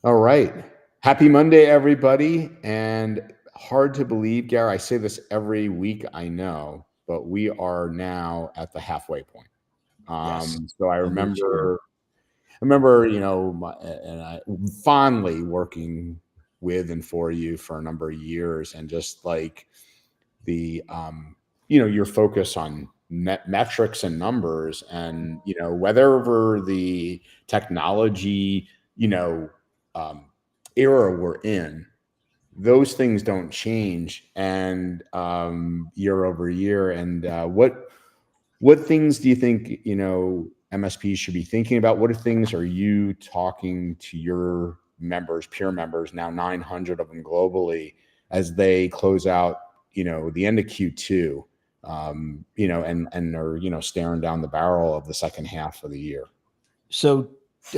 All right. Happy Monday, everybody. And hard to believe, Gary, I say this every week, I know, but we are now at the halfway point. Yes. So I End of this year. remember, and I fondly working with and for you for a number of years, and just like the, your focus on metrics and numbers, and whether the technology, um, era we're in, those things don't change, and year over year. And what things do you think MSPs should be thinking about? What things are you talking to your members, peer members, now 900 of them globally, as they close out the end of Q2, and are staring down the barrel of the second half of the year? So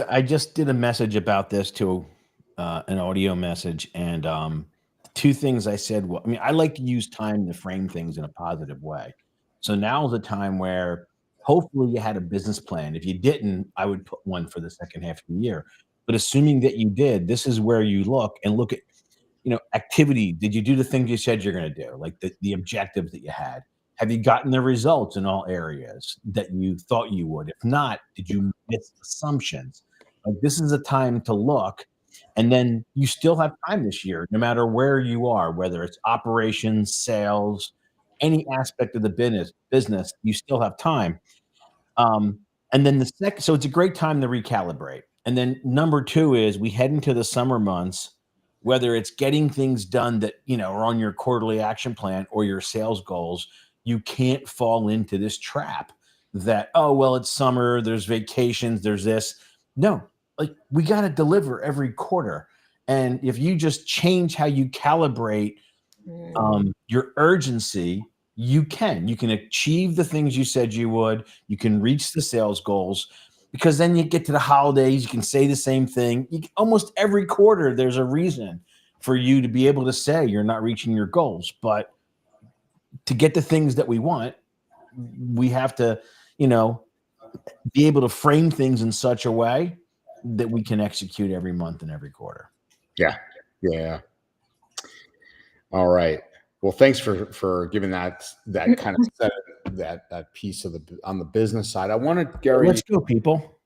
I just did a message about this to an audio message, and two things I said. Well, I mean, I like to use time to frame things in a positive way. So now's the time where hopefully you had a business plan. If you didn't, I would put one for the second half of the year. But assuming that you did, this is where you look at, activity. Did you do the things you said you're going to do? Like the objectives that you had? Have you gotten the results in all areas that you thought you would? If not, did you miss assumptions? Like, this is a time to look. And then you still have time this year, no matter where you are, whether it's operations, sales, any aspect of the business, you still have time. And then the second, so it's a great time to recalibrate. And then number two is we head into the summer months, whether it's getting things done that, are on your quarterly action plan or your sales goals, you can't fall into this trap that, oh, well, it's summer, there's vacations, there's this. No, like, we got to deliver every quarter. And if you just change how you calibrate your urgency, you can achieve the things you said you would. You can reach the sales goals, because then you get to the holidays, you can say the same thing. Almost every quarter, there's a reason for you to be able to say you're not reaching your goals. But to get the things that we want, we have to, be able to frame things in such a way that we can execute every month and every quarter. Yeah. All right. Well, thanks for giving that kind of set, that piece of on the business side. I wanted, Gary, Let's go, people.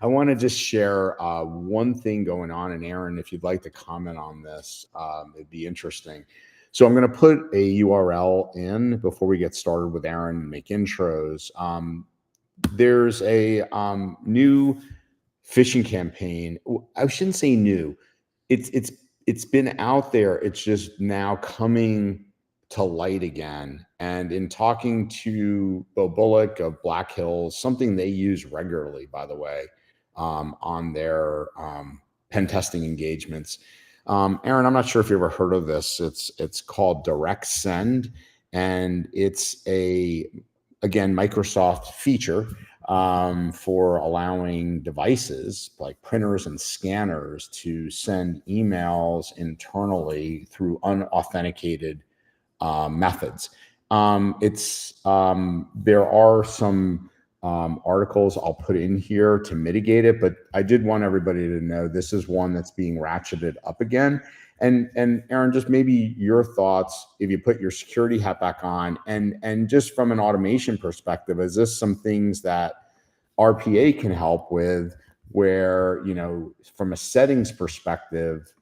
I want to just share one thing going on. And Aaron, if you'd like to comment on this, it'd be interesting. So I'm going to put a URL in before we get started with Aaron and make intros. There's a new phishing campaign. I shouldn't say new. It's been out there. It's just now coming to light again. And in talking to Bo Bullock of Black Hills, something they use regularly, by the way, on their pen testing engagements. Aaron, I'm not sure if you ever heard of this. It's called Direct Send, and it's again, Microsoft feature for allowing devices like printers and scanners to send emails internally through unauthenticated methods. There are some articles I'll put in here to mitigate it, but I did want everybody to know this is one that's being ratcheted up again. And Aaron, just maybe your thoughts, if you put your security hat back on, and just from an automation perspective, is this some things that RPA can help with, where, from a settings perspective,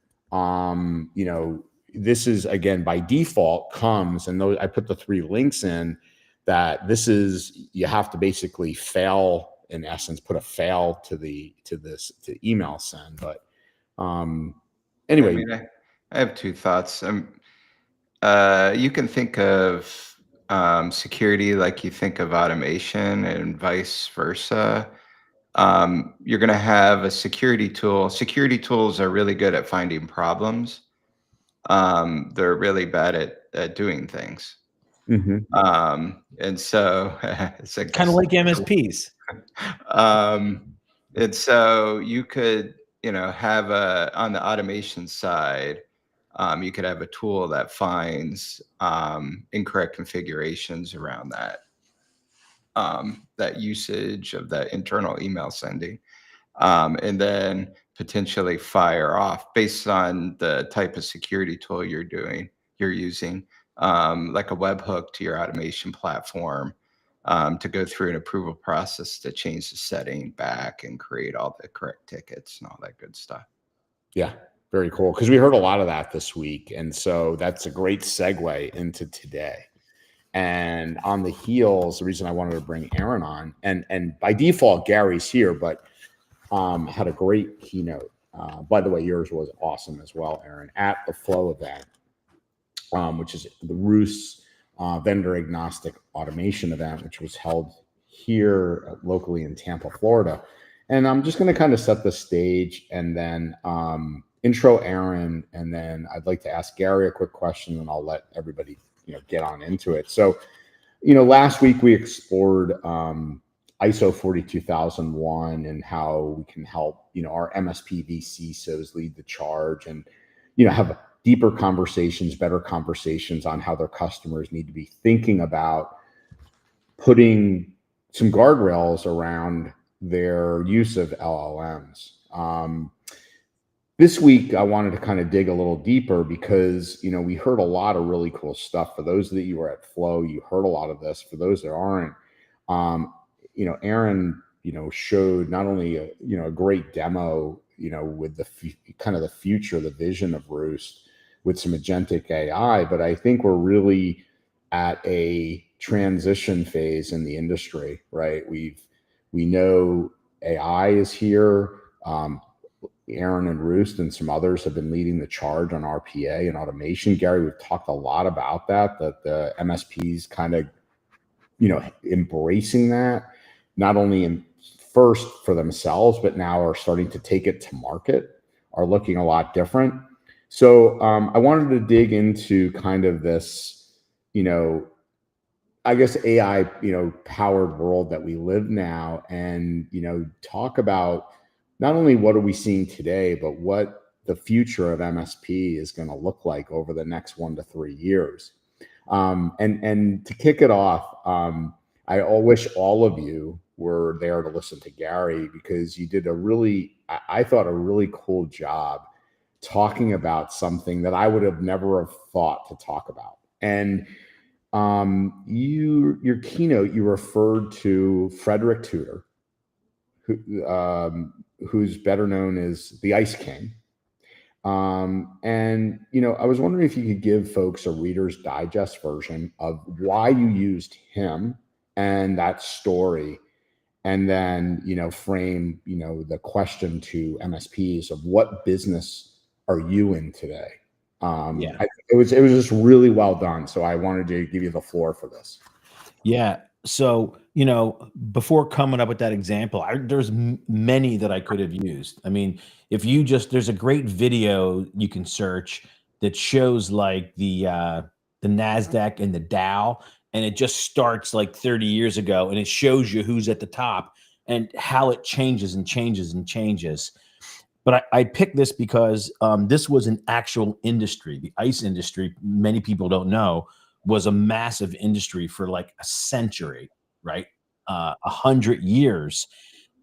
this is, again, by default comes, and I put the 3 links in, that this is, you have to basically fail, in essence, put a fail to email send. But anyway. I mean, I have 2 thoughts. You can think of security like you think of automation, and vice versa. You're going to have a security tool. Security tools are really good at finding problems. They're really bad at doing things. Mm-hmm. And so it's kind of like MSPs. And so you could, have on the automation side, you could have a tool that finds incorrect configurations around that usage of that internal email sending. and then potentially fire off based on the type of security tool you're using, like a webhook to your automation platform, to go through an approval process to change the setting back and create all the correct tickets and all that good stuff. Yeah, very cool. Because we heard a lot of that this week. And so that's a great segue into today. And on the heels, the reason I wanted to bring Aaron on, and by default, Gary's here, but had a great keynote. By the way, yours was awesome as well, Aaron, at the Flow event, which is the Roost vendor agnostic automation event, which was held here locally in Tampa, Florida. And I'm just going to kind of set the stage and then intro Aaron, and then I'd like to ask Gary a quick question, and I'll let everybody get on into it. So, last week we explored ISO 42001 and how we can help our MSP CISOs lead the charge and have deeper conversations, better conversations on how their customers need to be thinking about putting some guardrails around their use of LLMs. This week, I wanted to kind of dig a little deeper because, we heard a lot of really cool stuff. For those of you who were at Flow, you heard a lot of this. For those that aren't, Aaron, showed not only a great demo, with the kind of the future, the vision of Roost with some agentic AI, but I think we're really at a transition phase in the industry, right? We know AI is here. Aaron and Roost and some others have been leading the charge on RPA and automation. Gary, we've talked a lot about that the MSPs kind of, embracing that, not only in first for themselves, but now are starting to take it to market, are looking a lot different. So I wanted to dig into kind of this, I guess AI, powered world that we live now, and, talk about not only what are we seeing today, but what the future of MSP is going to look like over the next 1 to 3 years. And to kick it off, I wish all of you were there to listen to Gary, because you did I thought a really cool job talking about something that I would have never have thought to talk about. And your keynote, you referred to Frederick Tudor, who's better known as the Ice King. And I was wondering if you could give folks a Reader's Digest version of why you used him and that story, and then frame the question to MSPs of what business are you in today. It was just really well done, so I wanted to give you the floor for this. Yeah. So, before coming up with that example, there's many that I could have used. I mean, there's a great video you can search that shows like the NASDAQ and the Dow, and it just starts like 30 years ago, and it shows you who's at the top and how it changes and changes and changes. But I picked this because this was an actual industry. The ice industry, many people don't know, was a massive industry for like a century, right? 100 years,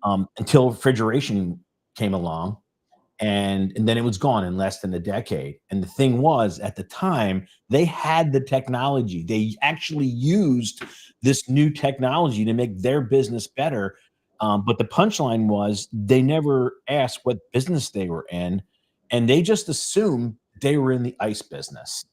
until refrigeration came along, and then it was gone in less than a decade. And the thing was, at the time, they had the technology. They actually used this new technology to make their business better. But the punchline was they never asked what business they were in, and they just assumed they were in the ice business.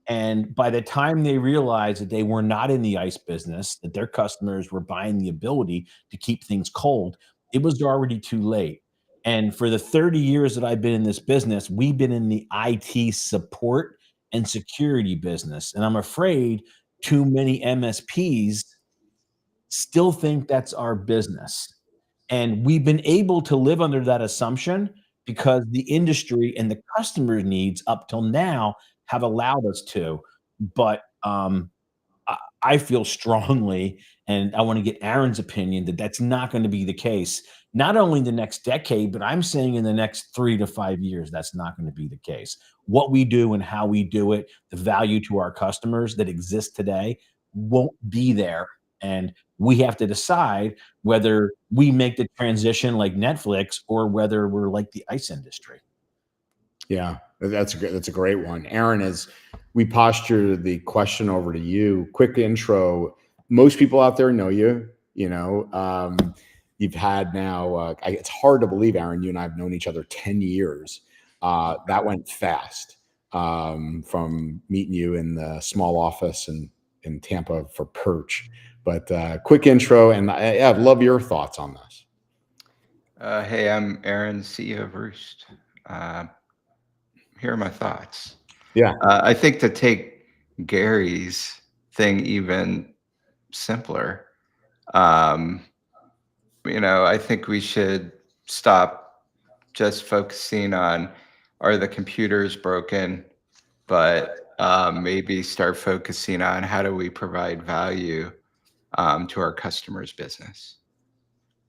And by the time they realized that they were not in the ice business, that their customers were buying the ability to keep things cold, it was already too late. And for the 30 years that I've been in this business, we've been in the IT support and security business. And I'm afraid too many MSPs still think that's our business. And we've been able to live under that assumption because the industry and the customer needs up till now have allowed us to. But I feel strongly, and I want to get Aaron's opinion, that that's not going to be the case. Not only the next decade, but I'm saying in the next 3 to 5 years, that's not going to be the case. What we do and how we do it, the value to our customers that exists today won't be there And we have to decide whether we make the transition like Netflix or whether we're like the ice industry. Yeah, that's a great one. Aaron, as we posture the question over to you, quick intro. Most people out there know you. You've had now. It's hard to believe, Aaron. You and I have known each other 10 years. That went fast. From meeting you in the small office in Tampa for Perch. But quick intro, and I'd love your thoughts on this. Hey, I'm Aaron, CEO of Roost. Here are my thoughts. Yeah. I think to take Gary's thing even simpler, I think we should stop just focusing on, are the computers broken, but maybe start focusing on how do we provide value to our customers' business.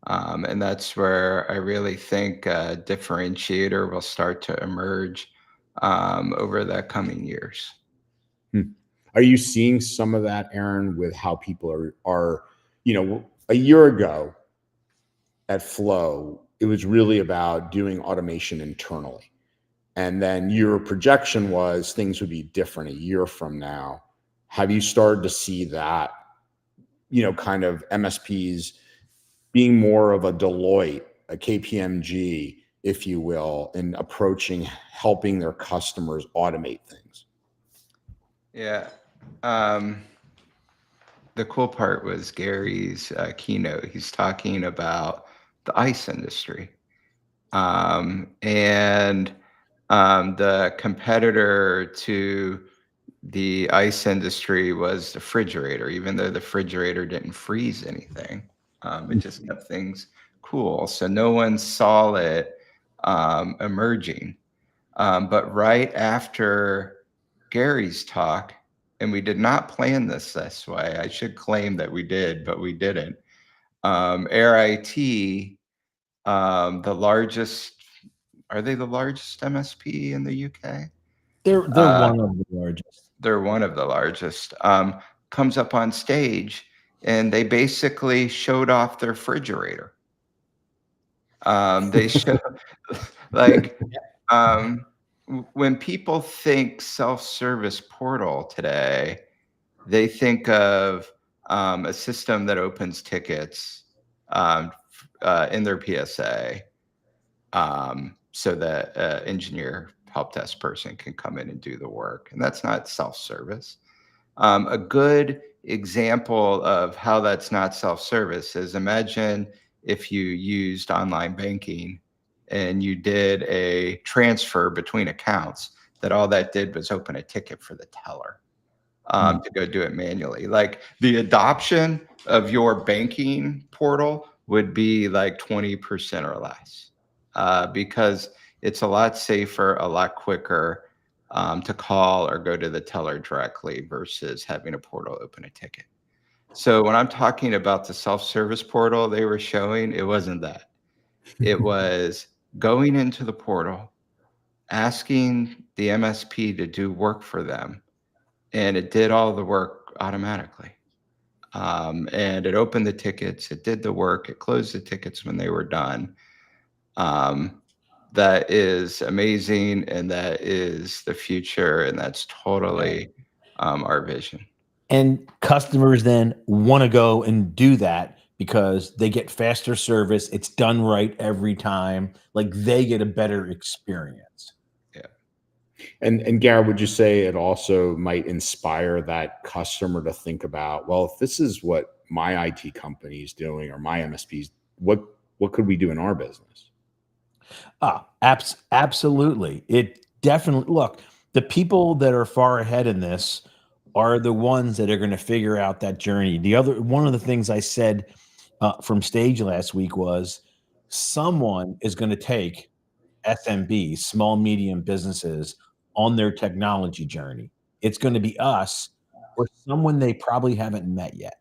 And that's where I really think a differentiator will start to emerge over the coming years. Are you seeing some of that, Aaron, with how people are a year ago at Flow, it was really about doing automation internally. And then your projection was things would be different a year from now. Have you started to see that, kind of MSPs being more of a Deloitte, a KPMG, if you will, in approaching helping their customers automate things? Yeah. The cool part was Gary's keynote. He's talking about the ice industry. And the competitor to the ice industry was the refrigerator, even though the refrigerator didn't freeze anything. It just kept things cool. So no one saw it emerging. But right after Gary's talk, and we did not plan this way. I should claim that we did, but we didn't. Airit, the largest, are they the largest MSP in the UK? They're one of the largest. They're one of the largest. Comes up on stage, and they basically showed off their refrigerator. They showed like when people think self-service portal today, they think of a system that opens tickets in their PSA, so that engineer help desk person can come in and do the work. And that's not self-service. A good example of how that's not self-service is, imagine if you used online banking and you did a transfer between accounts, that all that did was open a ticket for the teller to go do it manually. Like, the adoption of your banking portal would be like 20% or less, because it's a lot safer, a lot quicker to call or go to the teller directly versus having a portal open a ticket. So when I'm talking about the self-service portal they were showing, it wasn't that. It was going into the portal, asking the MSP to do work for them, and it did all the work automatically. And it opened the tickets, it did the work, it closed the tickets when they were done. That is amazing, and that is the future, and that's totally our vision. And customers then want to go and do that because they get faster service. It's done right every time. Like, they get a better experience. Yeah. And Garrett, would you say it also might inspire that customer to think about, well, if this is what my IT company is doing or my MSPs, what could we do in our business? Absolutely. It definitely, look, the people that are far ahead in this are the ones that are going to figure out that journey. One of the things I said from stage last week was, someone is going to take SMBs, small, medium businesses, on their technology journey. It's going to be us or someone they probably haven't met yet.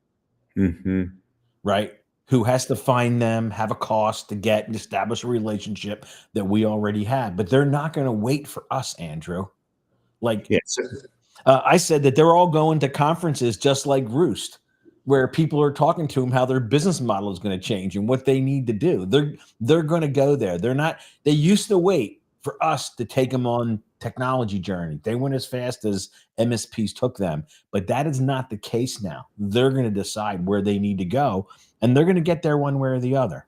Right? Who has to find them, have a cost to get and establish a relationship that we already have. But they're not going to wait for us, Andrew. Like, Yes. I said that they're all going to conferences just like Roost. where people are talking to them how their business model is going to change and what they need to do. They're going to go there. They used to wait for us to take them on technology journey. They went as fast as MSPs took them, but that is not the case now. They're going to decide where they need to go, and they're going to get there one way or the other.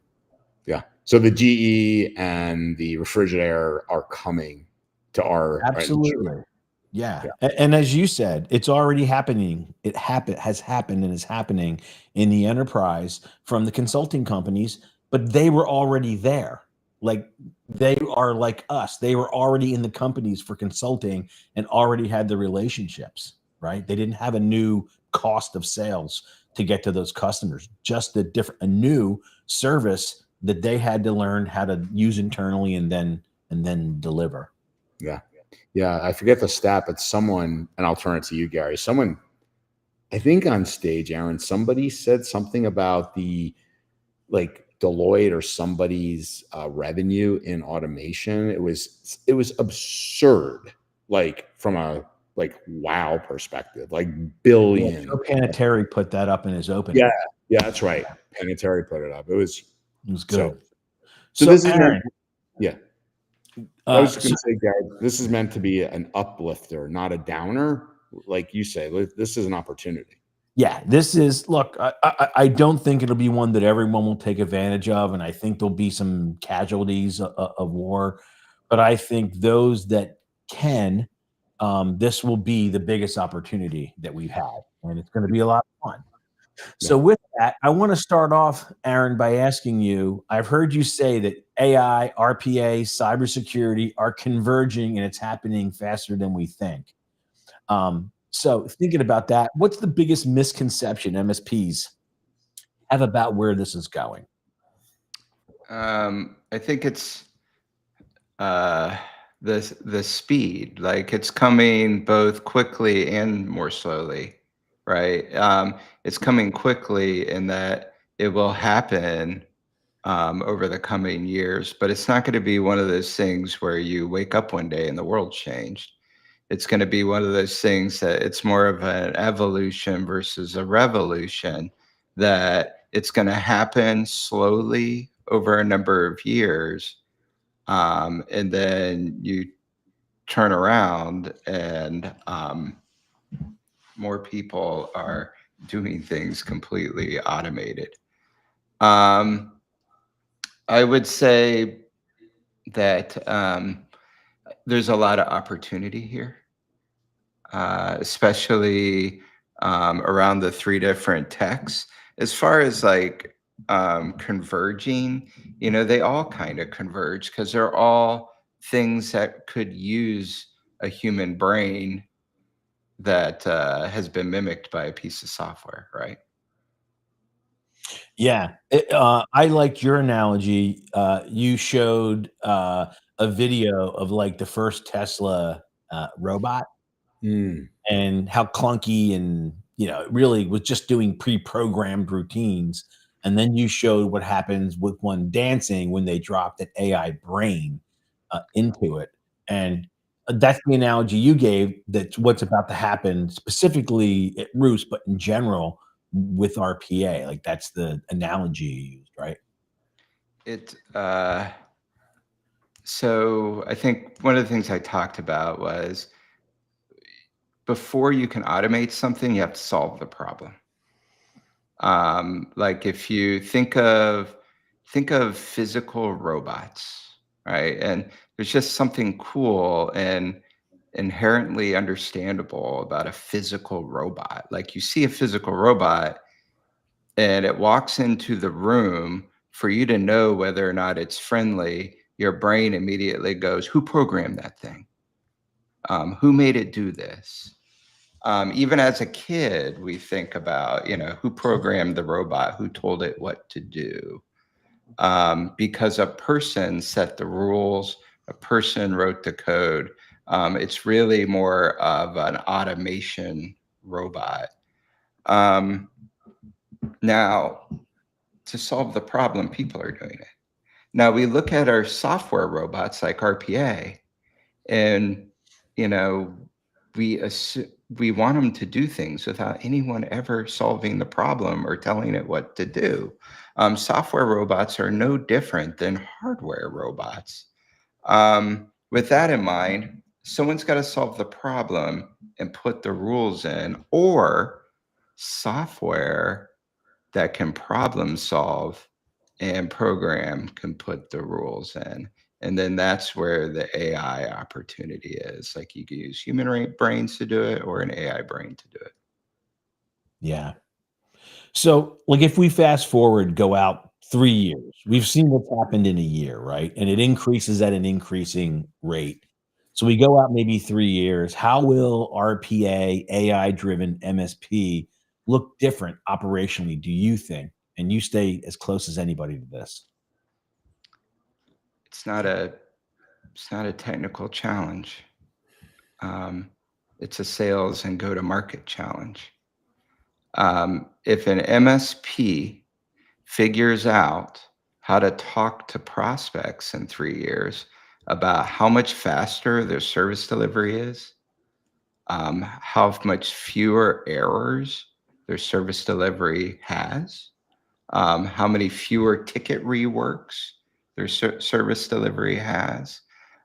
Yeah. So the GE and the refrigerator are coming to our Absolutely. Yeah. And as you said, it's already happening. Has happened and is happening in the enterprise from the consulting companies, but they were already there. Like they are like us. They were already in the companies for consulting and already had the relationships, right? They didn't have a new cost of sales to get to those customers, just a new service that they had to learn how to use internally and then deliver. Yeah. Yeah. I forget the stat, but someone, and I'll turn it to you, Gary. Someone, I think on stage, Aaron, somebody said something about the like Deloitte or somebody's revenue in automation. It was absurd, like from a wow perspective, like Yeah, billion. Joe Panettiere put that up in his opening. Yeah, yeah, that's right. Panettiere put it up. It was good. So this is meant, yeah. I was so going to say, Gary, this is meant to be an uplifter, not a downer. Like you say, this is an opportunity. yeah, this is look. I don't think it'll be one that everyone will take advantage of, and I think there'll be some casualties of war. But I think those that can, this will be the biggest opportunity that we've had, and it's going to be a lot of fun. So Yeah. with that, I want to start off, Aaron, by asking you, I've heard you say that AI, RPA, cybersecurity are converging and it's happening faster than we think. So thinking about that, what's the biggest misconception MSPs have about where this is going? I think it's the speed. Like it's coming both quickly and more slowly, right? It's coming quickly in that it will happen over the coming years, but it's not going to be one of those things where you wake up one day and the world changed. It's going to be one of those things that it's more of an evolution versus a revolution, that it's going to happen slowly over a number of years. And then you turn around and more people are doing things completely automated. I would say that there's a lot of opportunity here, especially around the three different techs. As far as like converging, they all kind of converge because they're all things that could use a human brain that has been mimicked by a piece of software, right? Yeah, I liked your analogy. You showed a video of like the first Tesla robot Mm, and how clunky and it really was just doing pre-programmed routines. And then you showed what happens with one dancing when they dropped an AI brain into it. And that's the analogy you gave. That's what's about to happen specifically at Roost, but in general with RPA. Like that's the analogy you used, right? It So I think one of the things I talked about was before you can automate something, you have to solve the problem. Like if you think of physical robots, right? And there's just something cool and inherently understandable about a physical robot. Like you see a physical robot and it walks into the room, for you to know whether or not it's friendly, your brain immediately goes, who programmed that thing? Who made it do this? Even as a kid, we think about, who programmed the robot, who told it what to do. Because a person set the rules, a person wrote the code. It's really more of an automation robot. Now, to solve the problem, people are doing it. Now we look at our software robots like RPA, and you know, we assume we want them to do things without anyone ever solving the problem or telling it what to do. Software robots are no different than hardware robots. With that in mind, someone's got to solve the problem and put the rules in, or software that can problem solve and program can put the rules in. And then that's where the AI opportunity is. Like you can use brains to do it or an AI brain to do it. Yeah. So, like, if we fast forward, go out 3 years, we've seen what's happened in a year, right? And it increases at an increasing rate. So we go out maybe 3 years. How will RPA, AI-driven MSP look different operationally, do you think? And you stay as close as anybody to this. It's not a technical challenge. It's a sales and go-to-market challenge. If an MSP figures out how to talk to prospects in 3 years about how much faster their service delivery is, how much fewer errors their service delivery has, how many fewer ticket reworks their service delivery has,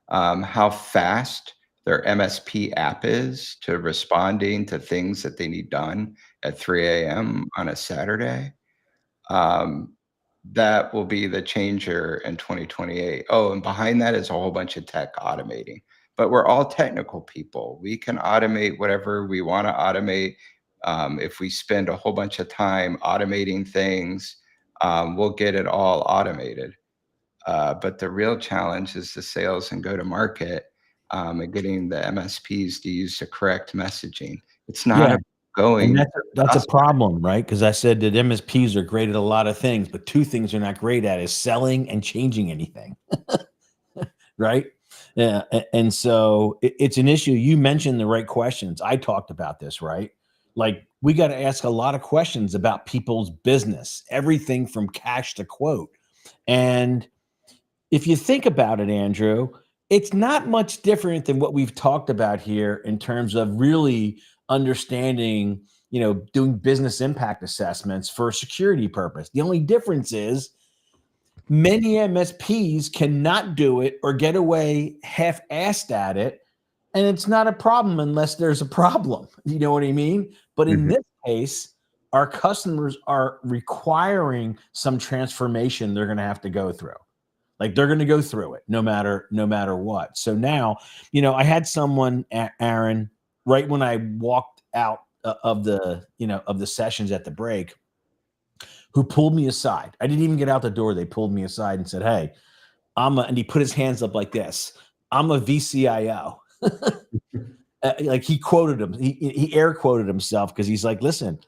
how fast their MSP app is to responding to things that they need done at 3 a.m. on a Saturday. Um, that will be the changer in 2028. Oh, and behind that is a whole bunch of tech automating. But we're all technical people. We can automate whatever we want to automate. If we spend a whole bunch of time automating things, we'll get it all automated. But the real challenge is the sales and go to market, and getting the MSPs to use the correct messaging. It's not Yeah. about And going that's a prospect. problem, right? Because I said that MSPs are great at a lot of things, but 2 things they're not great at is selling and changing anything, right? Yeah, and so it's an issue. You mentioned the right questions. I talked about this, right? Like, we gotta ask a lot of questions about people's business, everything from cash to quote. And if you think about it, Andrew, it's not much different than what we've talked about here in terms of really understanding, doing business impact assessments for security purpose. The only difference is many MSPs cannot do it or get away half-assed at it, and it's not a problem unless there's a problem. You know what I mean? But in Mhm. this case, our customers are requiring some transformation they're going to have to go through. Like, they're going to go through it no matter what. So now, I had someone, Aaron, right when I walked out of the sessions at the break, who pulled me aside. I didn't even get out the door. They pulled me aside and said, "Hey, and he put his hands up like this. I'm a VCIO." Like, he quoted him. He air quoted himself because he's like, "Listen,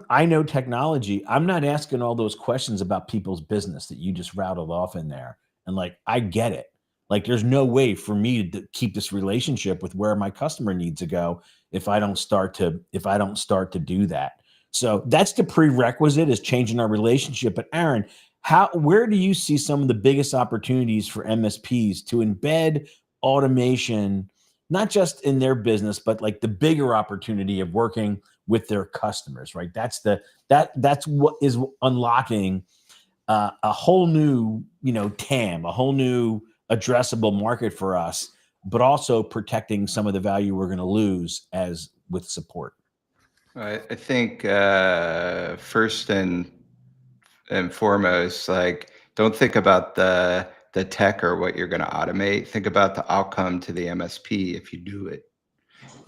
I know technology. I'm not asking all those questions about people's business that you just rattled off in there. And, like, I get it. Like, there's no way for me to keep this relationship with where my customer needs to go if I don't start to do that." So that's the prerequisite, is changing our relationship. But Aaron, where do you see some of the biggest opportunities for MSPs to embed automation, not just in their business, but like the bigger opportunity of working with their customers, right? That's what is unlocking a whole new, TAM, a whole new addressable market for us, but also protecting some of the value we're going to lose as with support. I think first and foremost, like, don't think about the tech or what you're going to automate. Think about the outcome to the MSP if you do it.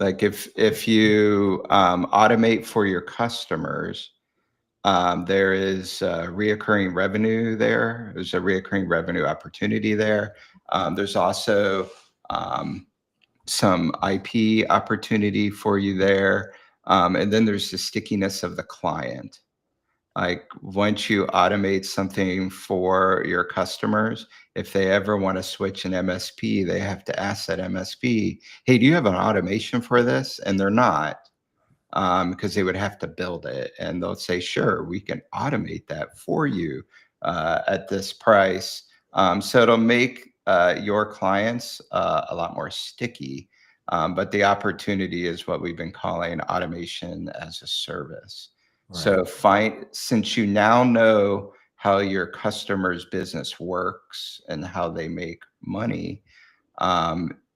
Like, if you automate for your customers, there is reoccurring revenue there. There's a reoccurring revenue opportunity there. There's also some IP opportunity for you there. And then there's the stickiness of the client. Like, once you automate something for your customers, if they ever want to switch an MSP, they have to ask that MSP, "Hey, do you have an automation for this?" And they're not, because they would have to build it. And they'll say, "Sure, we can automate that for you at this price." So it'll make your clients a lot more sticky. But the opportunity is what we've been calling automation as a service. Right. So since you now know how your customer's business works and how they make money,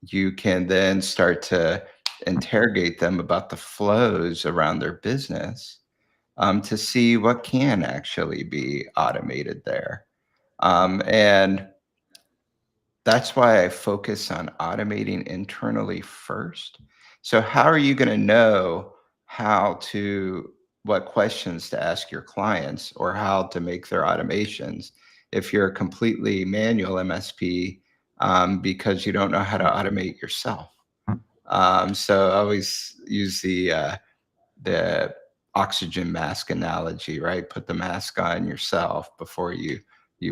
you can then start to interrogate them about the flows around their business, to see what can actually be automated there. And that's why I focus on automating internally first. So how are you going to know what questions to ask your clients or how to make their automations if you're a completely manual MSP, because you don't know how to automate yourself? So I always use the oxygen mask analogy, right? Put the mask on yourself before you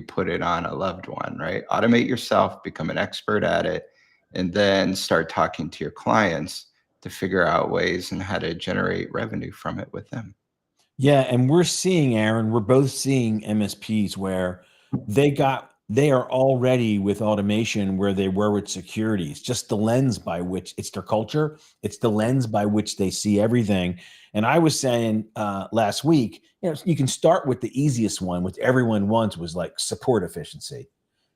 put it on a loved one, right? Automate yourself, become an expert at it, and then start talking to your clients to figure out ways and how to generate revenue from it with them. Yeah, and we're seeing, Aaron, we're both seeing MSPs where they are already with automation where they were with security. It's just the lens by which it's their culture. It's the lens by which they see everything. And I was saying last week, you can start with the easiest one, which everyone wants, was like support efficiency,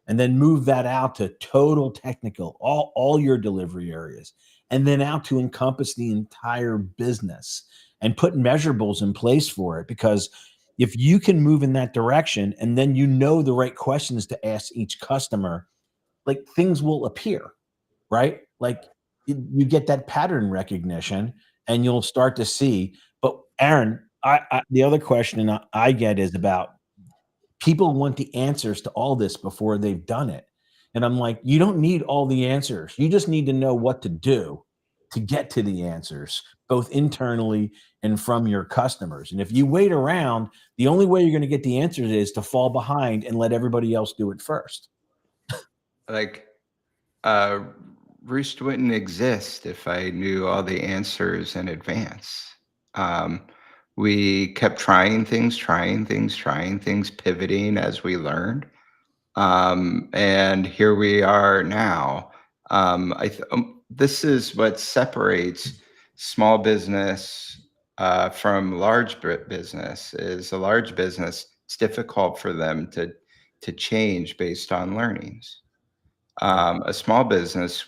and then move that out to total technical, all your delivery areas, and then out to encompass the entire business and put measurables in place for it. Because if you can move in that direction and then the right questions to ask each customer, like things will appear, right? Like you get that pattern recognition and you'll start to see. But Aaron, the other question I get is about people want the answers to all this before they've done it. And I'm like, you don't need all the answers. You just need to know what to do to get to the answers, both internally and from your customers. And if you wait around, the only way you're going to get the answers is to fall behind and let everybody else do it first. Like, uh, Roost wouldn't exist if I knew all the answers in advance. Um, we kept trying things, pivoting as we learned. And here we are now. This is what separates small business from large business. Is a large business, it's difficult for them to change based on learnings. A small business,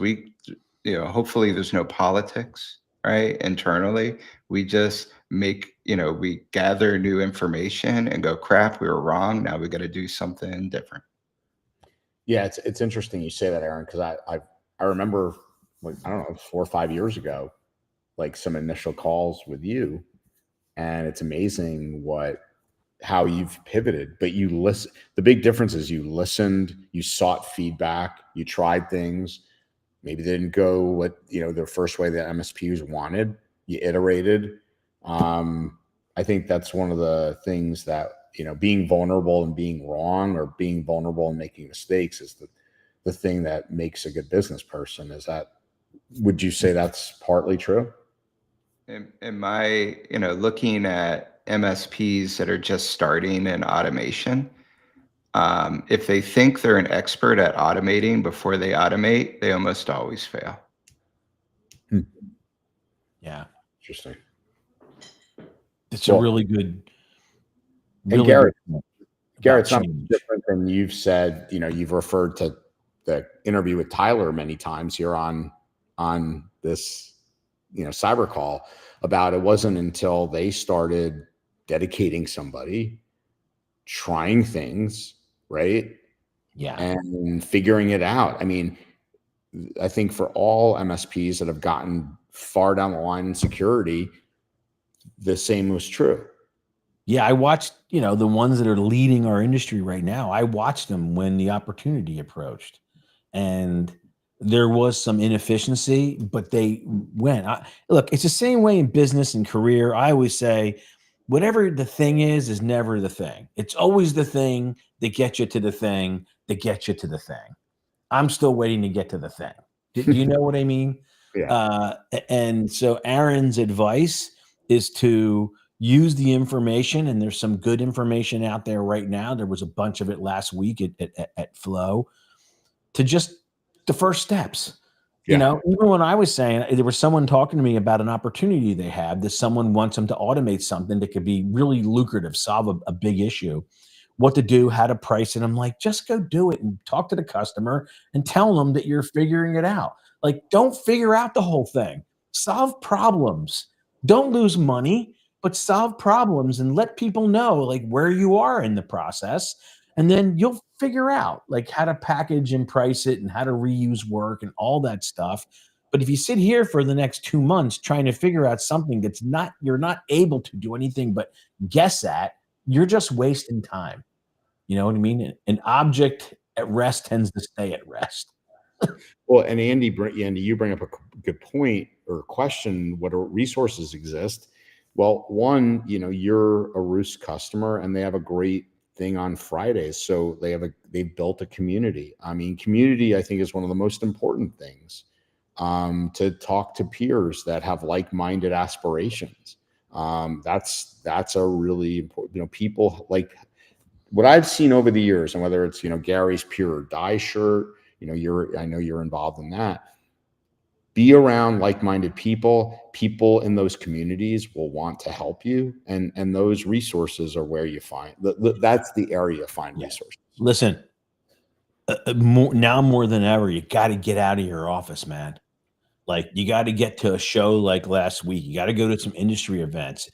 hopefully there's no politics, right? Internally, we just we gather new information and go, crap, we were wrong. Now we got to do something different. Yeah, it's interesting you say that, Aaron, because I remember, like, I don't know, 4 or 5 years ago, like some initial calls with you, and it's amazing how you've pivoted. But you listen. The big difference is you listened, you sought feedback, you tried things. Maybe they didn't go the first way that MSPs wanted. You iterated. I think that's one of the things that, being vulnerable and being wrong, or being vulnerable and making mistakes, is the thing that makes a good business person. Would you say that's partly true? In my, looking at MSPs that are just starting in automation, if they think they're an expert at automating before they automate, they almost always fail. Yeah. Interesting. It's a really good. And Garrett, About it's not change. different than you've said. You've referred to the interview with Tyler many times here on this, cyber call, about it wasn't until they started dedicating somebody, trying things, right? Yeah. And figuring it out. I mean, I think for all MSPs that have gotten far down the line in security, the same was true. Yeah, I watched, the ones that are leading our industry right now. I watched them when the opportunity approached, and there was some inefficiency, but they went. Look, it's the same way in business and career. I always say, whatever the thing is never the thing. It's always the thing that gets you to the thing that gets you to the thing. I'm still waiting to get to the thing. Do you know what I mean? Yeah. And so Aaron's advice is to use the information, and there's some good information out there right now. There was a bunch of it last week at Flow, to just the first steps. You Yeah. know, even when I was saying there was someone talking to me about an opportunity they have that someone wants them to automate something that could be really lucrative, solve a big issue, what to do, how to price it. I'm like, just go do it and talk to the customer and tell them that you're figuring it out. Like, don't figure out the whole thing. Solve problems. Don't lose money, but solve problems and let people know like where you are in the process. And then you'll figure out like how to package and price it and how to reuse work and all that stuff. But if you sit here for the next 2 months trying to figure out something that's not, you're not able to do anything but guess at, you're just wasting time. You know what I mean? An object at rest tends to stay at rest. Well, and Andy, you bring up a good point or question. What resources exist? Well, one, you're a Roost customer, and they have a great thing on Fridays. So they've built a community. I mean, community, I think, is one of the most important things. To talk to peers that have like-minded aspirations. That's a really important. People like what I've seen over the years, and whether it's Gary's Pure or Die shirt. I know you're involved in that. Be around like-minded people. People in those communities will want to help you, and those resources are where you find that's the area you find resources. Listen, now more than ever, you got to get out of your office, man. Like you got to get to a show like last week. You got to go to some industry events.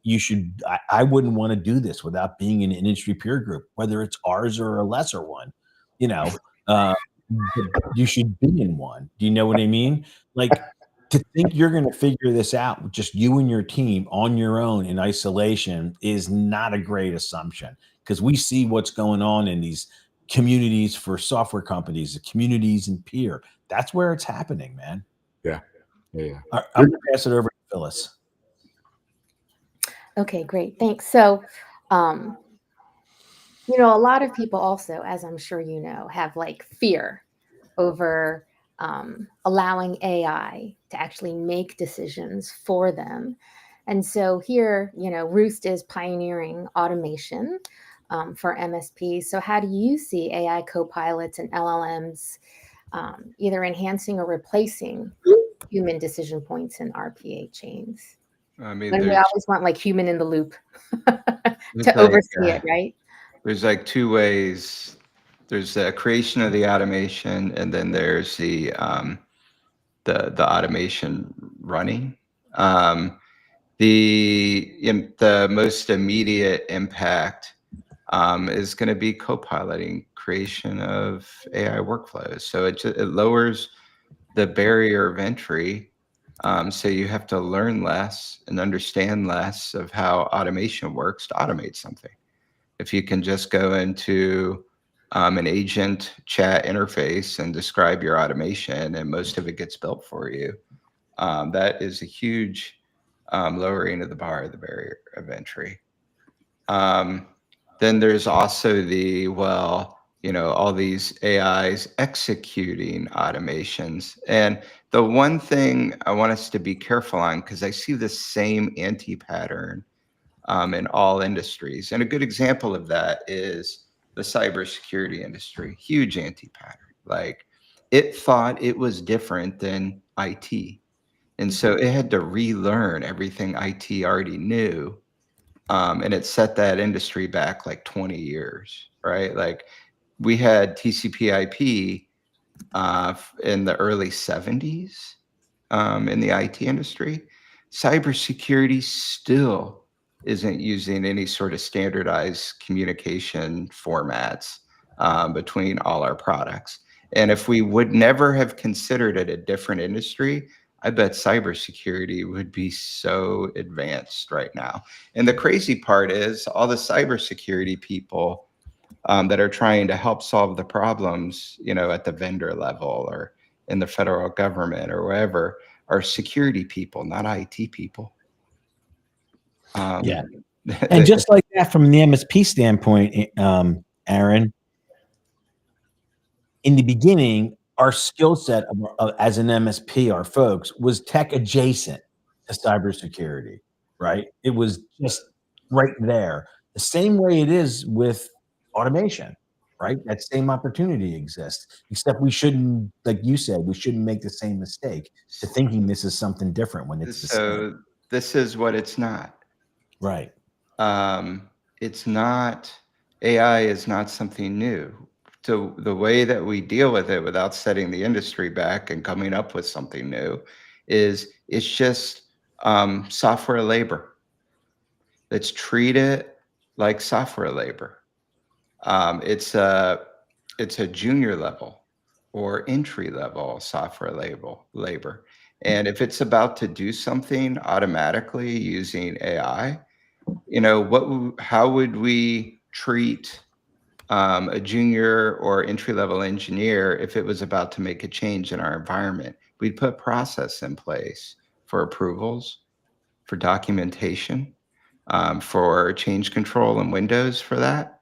You should. I wouldn't want to do this without being in an industry peer group, whether it's ours or a lesser one. You know, but you should be in one. Do you know what I mean? Like to think you're going to figure this out with just you and your team on your own in isolation is not a great assumption because we see what's going on in these communities for software companies, the communities and peer. That's where it's happening, man. Yeah. I'm going to pass it over to Phyllis. Okay, great. Thanks. So, a lot of people also, as I'm sure you know, have like fear over allowing AI to actually make decisions for them. And so here, Roost is pioneering automation for MSPs. So how do you see AI copilots and LLMs either enhancing or replacing human decision points in RPA chains? I mean, And we there's always want like human in the loop It's to like, oversee it, right? there's like two ways. There's the creation of the automation, and then there's the automation running. The most immediate impact is going to be co-piloting creation of AI workflows. So it lowers the barrier of entry. So you have to learn less and understand less of how automation works to automate something. If you can just go into an agent chat interface and describe your automation, and most of it gets built for you, that is a huge lowering of the barrier of entry. Then there's also all these AIs executing automations. And the one thing I want us to be careful on, because I see the same anti-pattern in all industries. And a good example of that is the cybersecurity industry, huge anti-pattern. Like it thought it was different than IT. And so it had to relearn everything IT already knew. And it set that industry back like 20 years, right? Like we had TCP/IP in the early 70s in the IT industry. Cybersecurity still isn't using any sort of standardized communication formats between all our products. And if we would never have considered it a different industry, I bet cybersecurity would be so advanced right now. And the crazy part is all the cybersecurity people that are trying to help solve the problems, at the vendor level or in the federal government or wherever, are security people, not IT people. Yeah. And just like that, from the MSP standpoint, Aaron, in the beginning, our skill set as an MSP, our folks, was tech adjacent to cybersecurity, right? It was just right there. The same way it is with automation. right? That same opportunity exists, except we shouldn't, like you said, we shouldn't make the same mistake to thinking this is something different when it's the same. So this is what it's not. Right. It's not, AI is not something new. So the way that we deal with it without setting the industry back and coming up with something new is it's just software labor. Let's treat it like software labor. It's a junior level or entry level software labor. And if it's about to do something automatically using AI, how would we treat a junior or entry level engineer if it was about to make a change in our environment? We'd put process in place for approvals, for documentation, for change control in Windows for that.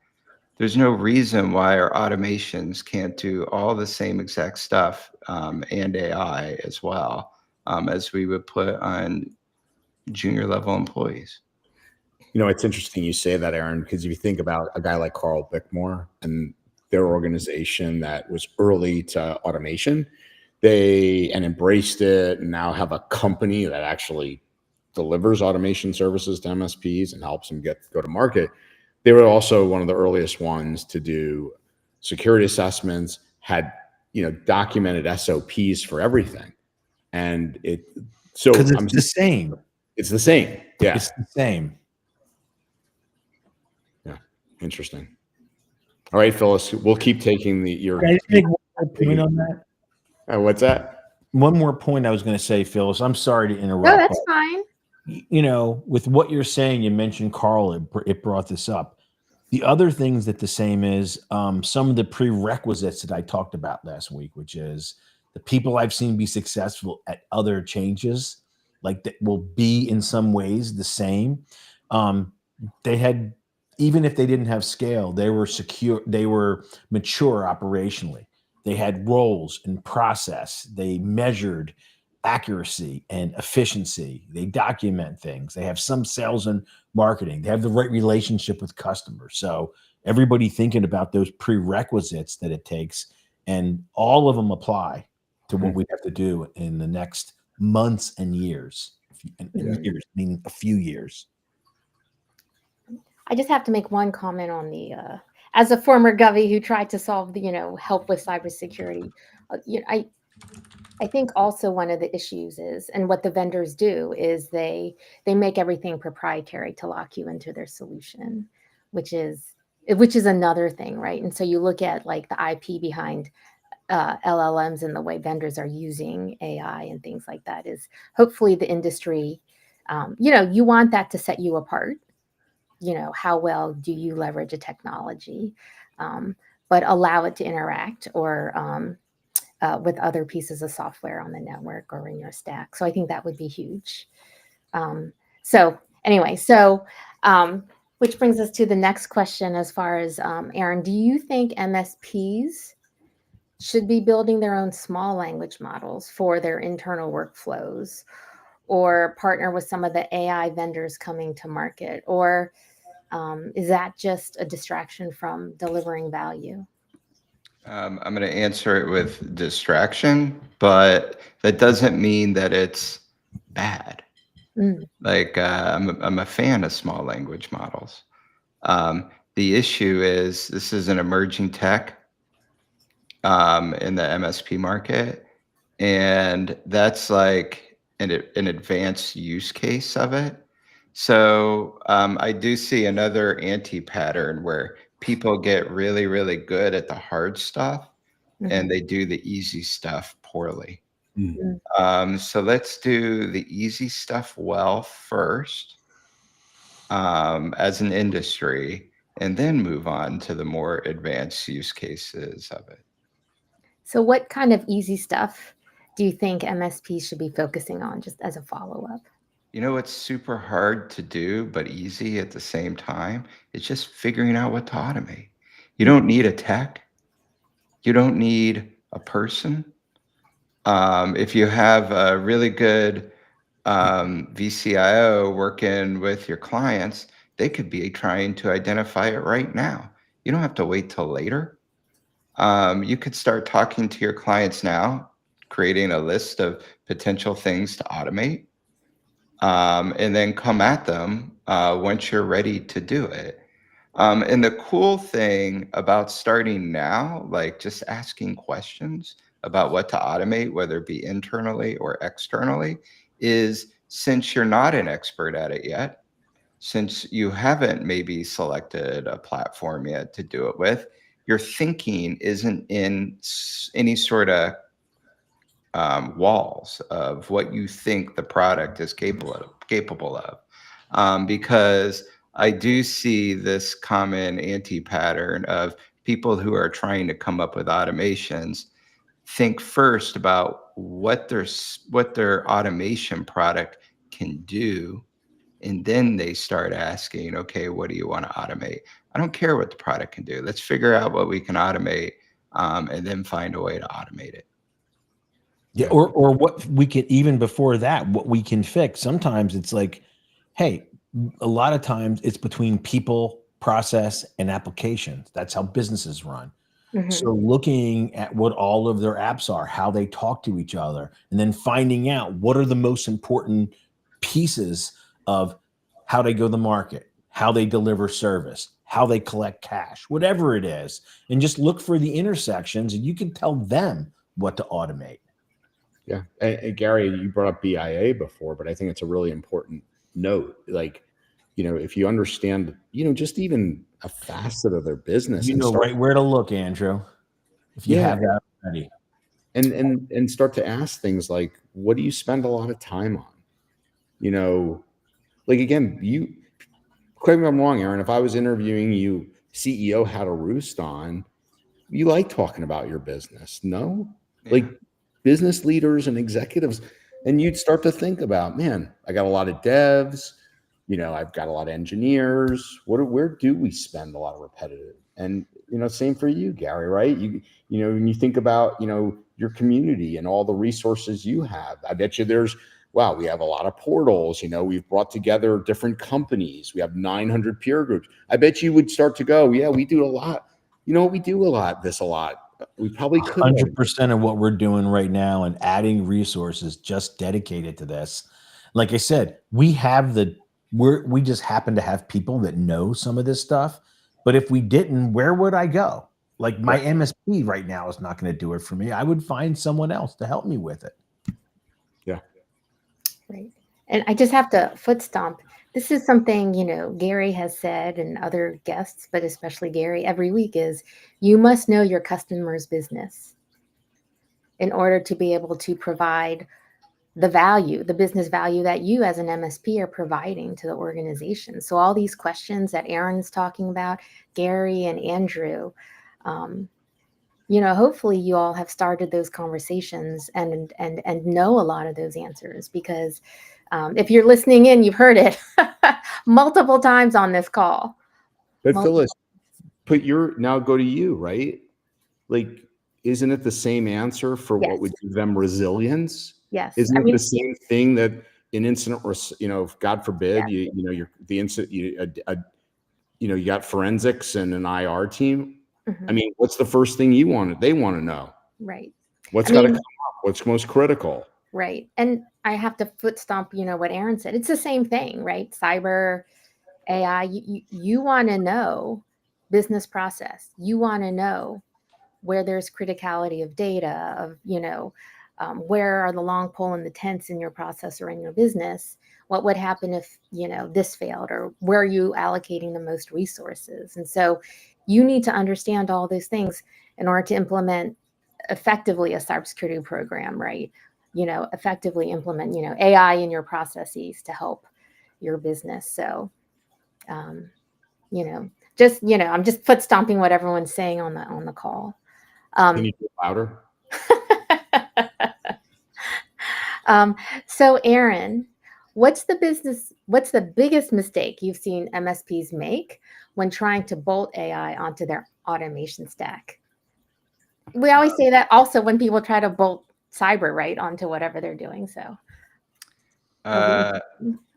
There's no reason why our automations can't do all the same exact stuff and AI as well as we would put on junior level employees. It's interesting you say that, Aaron, because if you think about a guy like Carl Bickmore and their organization that was early to automation, they embraced it and now have a company that actually delivers automation services to MSPs and helps them go to market. They were also one of the earliest ones to do security assessments, had documented SOPs for everything, and it's the same. It's the same. Yeah, it's the same. Yeah, interesting. All right, Phyllis, we'll keep taking your. Can I just make one more point on that? What's that? One more point I was going to say, Phyllis. I'm sorry to interrupt. No, that's fine. With what you're saying, you mentioned Carl, it brought this up. The other things that the same is some of the prerequisites that I talked about last week, which is the people I've seen be successful at other changes, like that will be in some ways the same. They had, even if they didn't have scale, they were secure, they were mature operationally. They had roles and process. They measured accuracy and efficiency. They document things. They have some sales and marketing. They have the right relationship with customers. So everybody thinking about those prerequisites that it takes, and all of them apply to what we have to do in the next months and years. Years, meaning a few years. I just have to make one comment on the, as a former Govy who tried to solve the, help with cybersecurity, I think also one of the issues is, and what the vendors do is they make everything proprietary to lock you into their solution, which is another thing, right? And so you look at like the IP behind LLMs and the way vendors are using AI and things like that is hopefully the industry, you want that to set you apart. How well do you leverage a technology, but allow it to interact or with other pieces of software on the network or in your stack. So I think that would be huge. Which brings us to the next question as far as, Aaron, do you think MSPs should be building their own small language models for their internal workflows, or partner with some of the AI vendors coming to market? Or is that just a distraction from delivering value? I'm going to answer it with distraction, but that doesn't mean that it's bad. Like I'm a fan of small language models. The issue is this is an emerging tech in the MSP market, and that's like an advanced use case of it. So I do see another anti-pattern where people get really, really good at the hard stuff and they do the easy stuff poorly. So let's do the easy stuff well first as an industry, and then move on to the more advanced use cases of it. So what kind of easy stuff do you think MSPs should be focusing on, just as a follow-up? It's super hard to do, but easy at the same time. It's just figuring out what to automate. You don't need a tech. You don't need a person. If you have a really good VCIO working with your clients, they could be trying to identify it right now. You don't have to wait till later. You could start talking to your clients now, creating a list of potential things to automate, and then come at them once you're ready to do it. And the cool thing about starting now, like just asking questions about what to automate, whether it be internally or externally, is since you're not an expert at it yet, since you haven't maybe selected a platform yet to do it with, your thinking isn't in any sort of walls of what you think the product is capable of. Because I do see this common anti-pattern of people who are trying to come up with automations think first about what their automation product can do, and then they start asking, okay, what do you want to automate? I don't care what the product can do. Let's figure out what we can automate, and then find a way to automate it. Yeah, or what we can, even before that, what we can fix. Sometimes it's like, hey, a lot of times it's between people, process, and applications. That's how businesses run. So looking at what all of their apps are, how they talk to each other, and then finding out what are the most important pieces of how they go to market, how they deliver service, how they collect cash, whatever it is, and just look for the intersections, and you can tell them what to automate. Yeah. And Gary, you brought up BIA before, but I think it's a really important note. Like, if you understand, just even a facet of their business, You and know start, right where to look, Andrew, if you have that already. and start to ask things like, what do you spend a lot of time on? Like, again, correct me if I'm wrong, Aaron, if I was interviewing you, CEO had a Roost on, you like talking about your business, no? Yeah. Like, business leaders and executives, and you'd start to think about, man, I got a lot of devs, I've got a lot of engineers. Where do we spend a lot of repetitive? And same for you, Gary, right? When you think about your community and all the resources you have, I bet you we have a lot of portals. We've brought together different companies. We have 900 peer groups. I bet you would start to go, yeah, we do a lot. We do a lot. We probably could. 100% of what we're doing right now and adding resources just dedicated to this. Like I said, we just happen to have people that know some of this stuff. But if we didn't, where would I go? Like my MSP right now is not going to do it for me. I would find someone else to help me with it. Yeah. Right. And I just have to foot stomp. This is something, Gary has said, and other guests, but especially Gary, every week is you must know your customer's business in order to be able to provide the business value that you as an MSP are providing to the organization. So all these questions that Aaron's talking about, Gary and Andrew, hopefully you all have started those conversations and know a lot of those answers, because if you're listening in, you've heard it multiple times on this call. But Phyllis, now go to you, right? Like, isn't it the same answer for what would give them resilience? Yes. Isn't it the same thing that in incident, God forbid, you're the incident, you got forensics and an IR team. I mean, what's the first thing they want to know? Right. What's got to come up? What's most critical? Right. And I have to foot stomp, what Aaron said. It's the same thing, right? Cyber, AI, you want to know business process. You want to know where there's criticality of data, of, where are the long pole in the tents in your process or in your business? What would happen if, this failed, or where are you allocating the most resources? And so you need to understand all those things in order to implement effectively a cybersecurity program, right? Effectively implement, AI in your processes to help your business. So, I'm just foot stomping what everyone's saying on the call. Can you do it louder? So Aaron, what's the biggest mistake you've seen MSPs make when trying to bolt AI onto their automation stack? We always say that also when people try to bolt cyber, right, onto whatever they're doing. So, I'm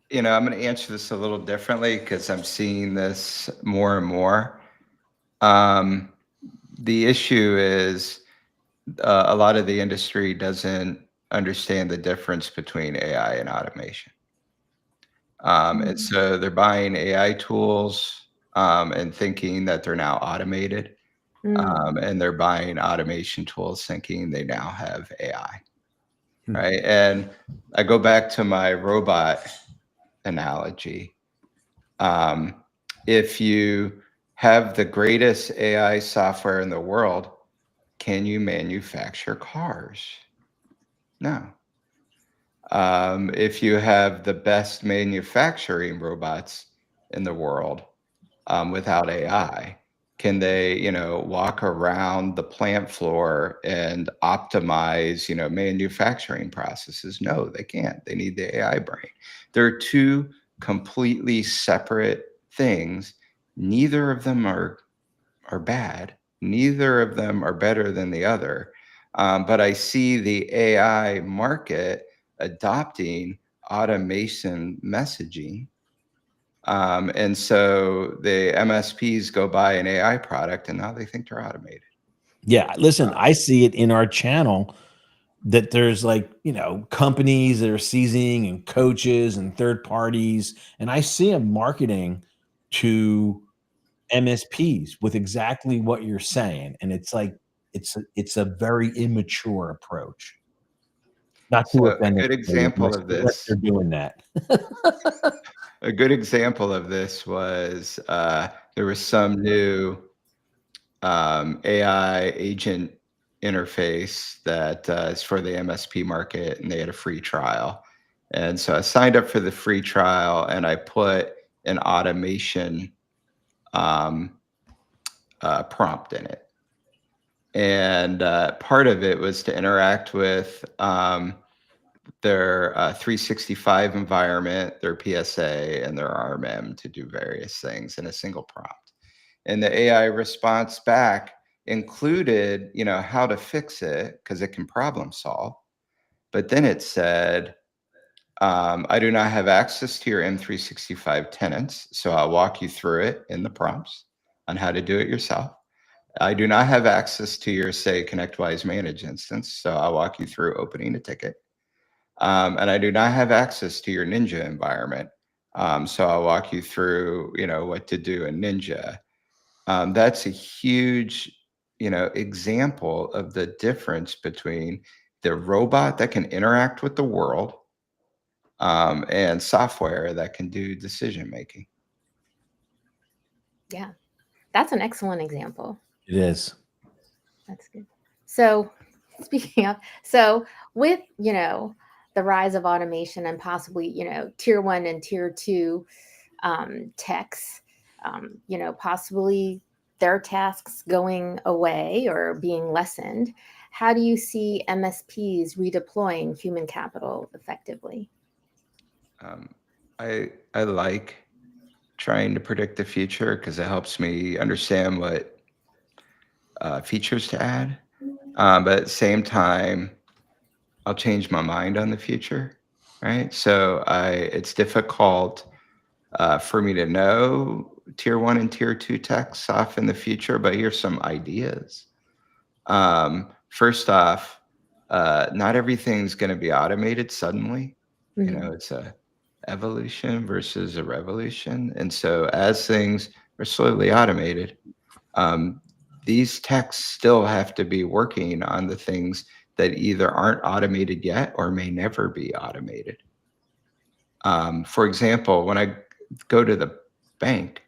going to answer this a little differently because I'm seeing this more and more. the issue is a lot of the industry doesn't understand the difference between AI and automation. And so they're buying AI tools and thinking that they're now automated. And they're buying automation tools thinking they now have AI, right? And I go back to my robot analogy. If you have the greatest AI software in the world, can you manufacture cars? No. If you have the best manufacturing robots in the world without AI, can they, walk around the plant floor and optimize, manufacturing processes? No, they can't. They need the AI brain. They're two completely separate things. Neither of them are bad. Neither of them are better than the other. But I see the AI market adopting automation messaging. And so the MSPs go buy an AI product and now they think they're automated. Yeah, listen, I see it in our channel that there's like, companies that are seizing and coaches and third parties, and I see them marketing to MSPs with exactly what you're saying, and it's like it's a very immature approach. Not to So offend a good anybody example of unless this, they're doing that. a good example of this was there was some new AI agent interface that is for the MSP market, and they had a free trial. And so I signed up for the free trial, and I put an automation prompt in it. And part of it was to interact with their 365 environment, their PSA, and their RMM to do various things in a single prompt. And the AI response back included, how to fix it because it can problem solve. But then it said, I do not have access to your M365 tenants, so I'll walk you through it in the prompts on how to do it yourself. I do not have access to your, say, ConnectWise Manage instance, so I'll walk you through opening a ticket. And I do not have access to your Ninja environment, so I'll walk you through, what to do in Ninja. That's a huge, example of the difference between the robot that can interact with the world and software that can do decision making. Yeah, that's an excellent example. It is. That's good. So speaking of, with, the rise of automation and possibly, tier 1 and tier 2 techs, possibly their tasks going away or being lessened, how do you see MSPs redeploying human capital effectively? I like trying to predict the future because it helps me understand what features to add. But at the same time, I'll change my mind on the future, right? So it's difficult for me to know tier 1 and tier 2 techs off in the future, but here's some ideas. First off, not everything's going to be automated suddenly. It's a evolution versus a revolution. And so as things are slowly automated, these techs still have to be working on the things that either aren't automated yet or may never be automated. For example, when I go to the bank,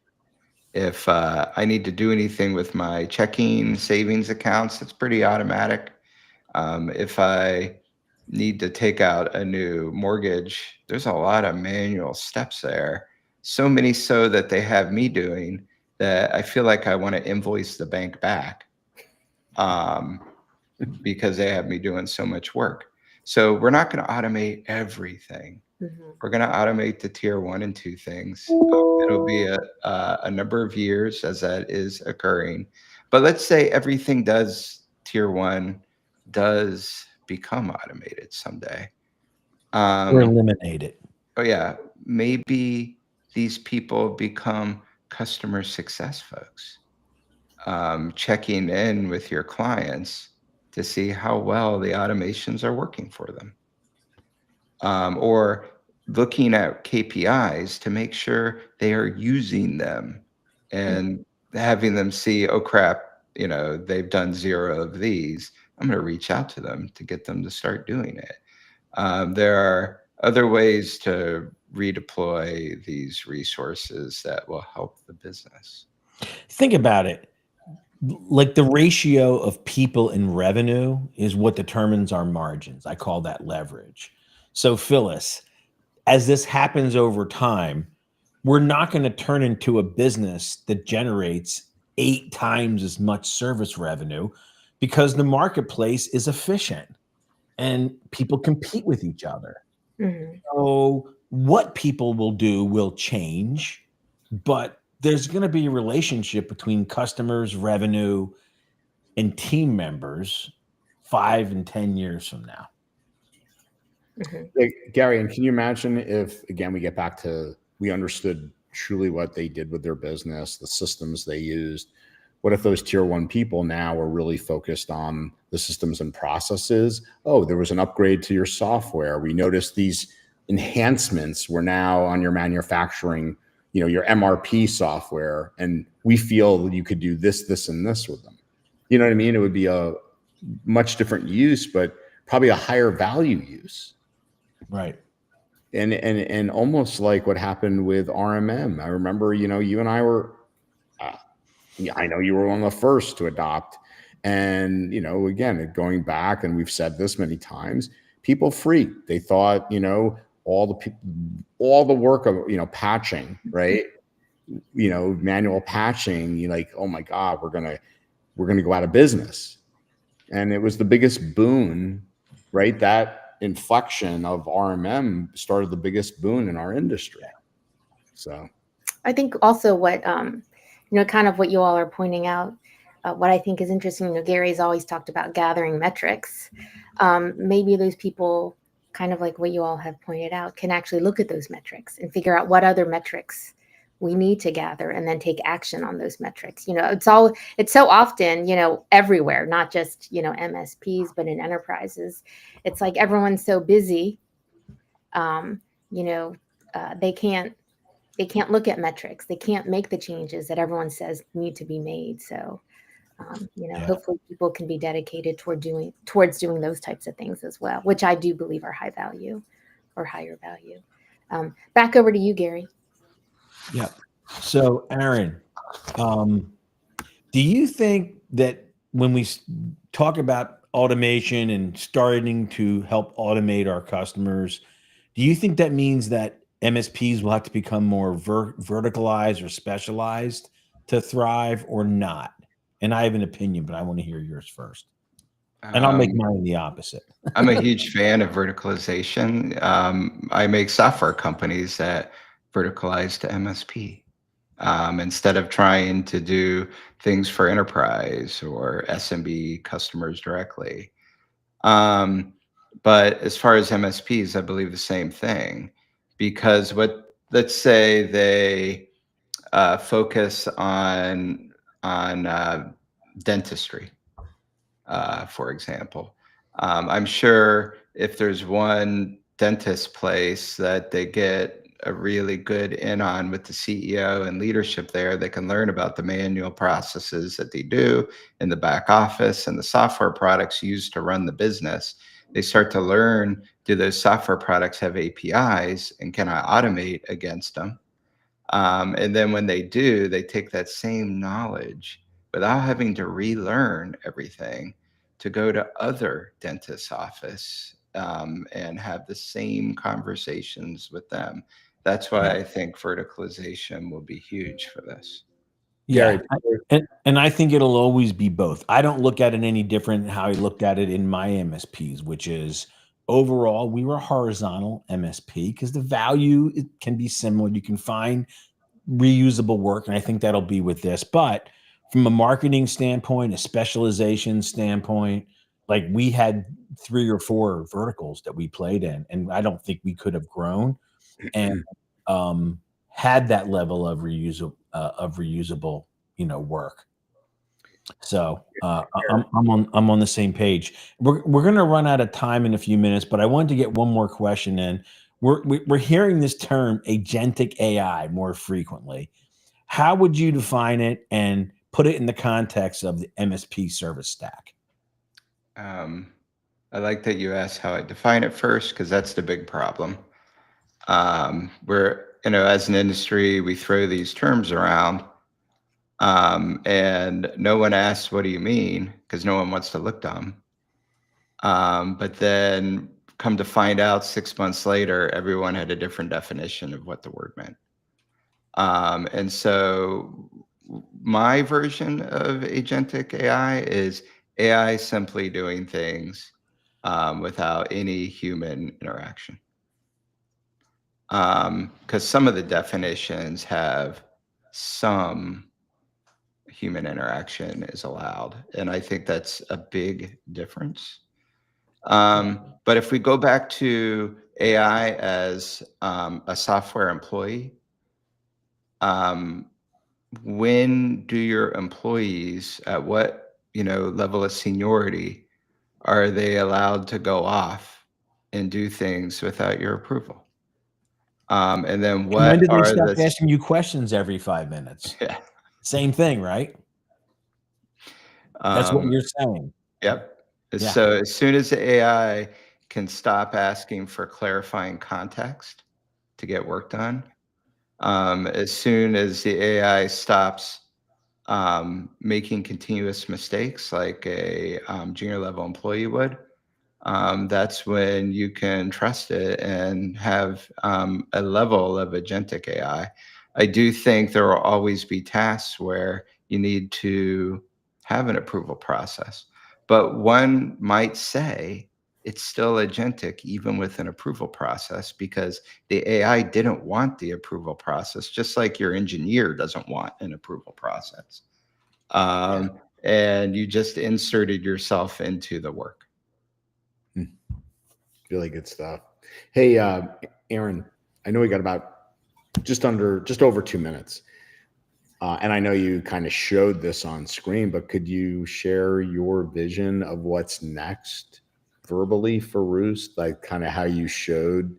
if I need to do anything with my checking savings accounts, it's pretty automatic. If I need to take out a new mortgage, there's a lot of manual steps there. So many so that they have me doing that I feel like I want to invoice the bank back because they have me doing so much work. So we're not going to automate everything. We're going to automate the tier 1 and 2 things. It'll be a number of years as that is occurring. But let's say everything tier 1 does become automated someday. Or eliminate it. Oh yeah, maybe these people become customer success folks. checking in with your clients to see how well the automations are working for them, or looking at KPIs to make sure they are using them, and having them see, oh crap, they've done 0 of these. I'm going to reach out to them to get them to start doing it. There are other ways to redeploy these resources that will help the business. Think about it. Like the ratio of people in revenue is what determines our margins. I call that leverage. So Phyllis, as this happens over time, we're not going to turn into a business that generates 8 times as much service revenue because the marketplace is efficient and people compete with each other. Mm-hmm. So what people will do will change, but there's going to be a relationship between customers, revenue, and team members 5 and 10 years from now. Mm-hmm. Hey, Gary, and can you imagine if, again, we get back to, we understood truly what they did with their business, the systems they used. What if those tier 1 people now are really focused on the systems and processes? Oh, there was an upgrade to your software. We noticed these enhancements were now on your manufacturing, your MRP software, and we feel you could do this, this, and this with them. You know what I mean? It would be a much different use, but probably a higher value use. Right. And almost like what happened with RMM. I remember, you and I were, I know you were one of the first to adopt. And, again, going back, and we've said this many times, people freaked. They thought, all the work of, patching, right? Manual patching, you're like, oh my God, we're going to go out of business. And it was the biggest boon, right? That inflection of RMM started the biggest boon in our industry. So I think also what, kind of what you all are pointing out, what I think is interesting, Gary's always talked about gathering metrics. Maybe those people, kind of like what you all have pointed out, can actually look at those metrics and figure out what other metrics we need to gather and then take action on those metrics. It's so often, everywhere, not just, MSPs, but in enterprises. It's like everyone's so busy, they can't look at metrics. They can't make the changes that everyone says need to be made. So, hopefully people can be dedicated towards doing those types of things as well, which I do believe are high value or higher value. Back over to you, Gary. Yeah. So, Aaron, do you think that when we talk about automation and starting to help automate our customers, do you think that means that MSPs will have to become more verticalized or specialized to thrive or not? And I have an opinion, but I want to hear yours first. And I'll make mine the opposite. I'm a huge fan of verticalization. I make software companies that verticalize to MSP. Instead of trying to do things for enterprise or SMB customers directly. But as far as MSPs, I believe the same thing, because let's say they focus on dentistry, for example. I'm sure if there's one dentist place that they get a really good in on with the CEO and leadership there, they can learn about the manual processes that they do in the back office and the software products used to run the business. They start to learn, do those software products have APIs and can I automate against them? And then when they do, they take that same knowledge without having to relearn everything to go to other dentists' office and have the same conversations with them. That's why I think verticalization will be huge for this. Yeah. And I think it'll always be both. I don't look at it any different than how I looked at it in my MSPs, which is overall, we were a horizontal MSP because the value it can be similar. You can find reusable work, and I think that'll be with this. But from a marketing standpoint, a specialization standpoint, like we had 3 or 4 verticals that we played in, and I don't think we could have grown and had that level of reusable, work. So I'm on the same page. We're going to run out of time in a few minutes, but I wanted to get one more question in. We're hearing this term agentic AI more frequently. How would you define it and put it in the context of the MSP service stack? I like that you asked how I define it first, because that's the big problem. We're, as an industry, we throw these terms around, and no one asks, what do you mean? Because no one wants to look dumb. But then come to find out 6 months later, everyone had a different definition of what the word meant. And so my version of agentic AI is AI simply doing things without any human interaction. Because some of the definitions have some human interaction is allowed, and I think that's a big difference. But if we go back to AI as a software employee, when do your employees, at what level of seniority, are they allowed to go off and do things without your approval? And then And what when did they are stop the asking you questions every 5 minutes? yeah. Same thing, right? That's what you're saying. Yep. Yeah. So as soon as the AI can stop asking for clarifying context to get work done, as soon as the AI stops making continuous mistakes like a junior level employee would, that's when you can trust it and have a level of agentic AI. I do think there will always be tasks where you need to have an approval process, but one might say it's still agentic even with an approval process, because the AI didn't want the approval process, just like your engineer doesn't want an approval process. And you just inserted yourself into the work. Really good stuff. Hey, Aaron, I know we got about just over 2 minutes. And I know you kind of showed this on screen, but could you share your vision of what's next verbally for Roost? Like kind of how you showed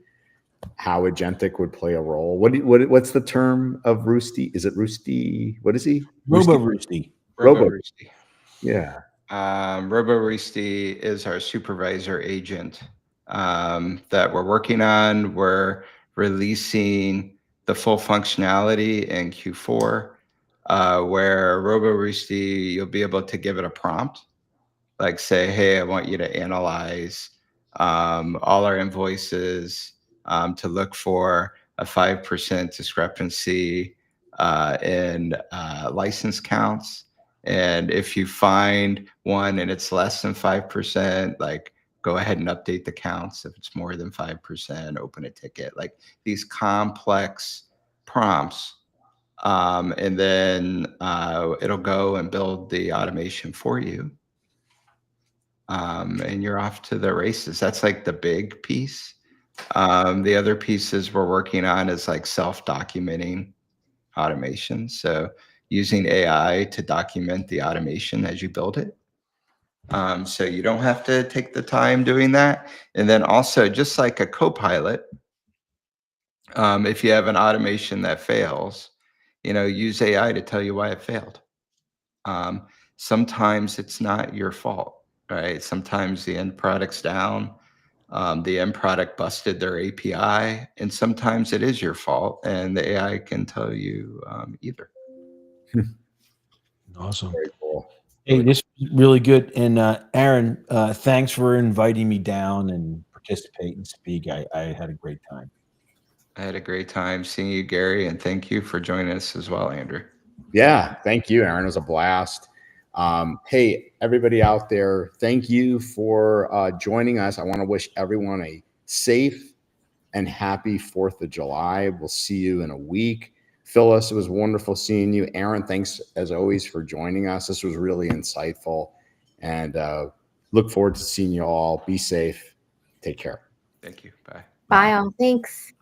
how agentic would play a role. What's the term of Roosty? Is it Roosty? What is he? Robo-Roosty. Robo-Roosty. Yeah. Robo-Roosty is our supervisor agent that we're working on. We're releasing the full functionality in Q4, where Robo-Roosty, you'll be able to give it a prompt, like say, hey, I want you to analyze all our invoices to look for a 5% discrepancy in license counts. And if you find one and it's less than 5%, like go ahead and update the counts. If it's more than 5%, open a ticket. Like these complex prompts. And then it'll go and build the automation for you. And you're off to the races. That's like the big piece. The other pieces we're working on is like self-documenting automation. So using AI to document the automation as you build it. So you don't have to take the time doing that. And then also, just like a co-pilot, if you have an automation that fails, use AI to tell you why it failed. Sometimes it's not your fault, right? Sometimes the end product's down. The end product busted their API, and sometimes it is your fault, and the AI can tell you either. Awesome. Very cool. Hey, this is really good. And Aaron, thanks for inviting me down and participate and speak. I had a great time. I had a great time seeing you, Gary, and thank you for joining us as well, Andrew. Yeah, thank you, Aaron. It was a blast. Hey, everybody out there, thank you for joining us. I want to wish everyone a safe and happy 4th of July. We'll see you in a week. Phyllis, it was wonderful seeing you. Aaron, thanks as always for joining us. This was really insightful, and look forward to seeing you all. Be safe. Take care. Thank you. Bye. Bye all. Thanks.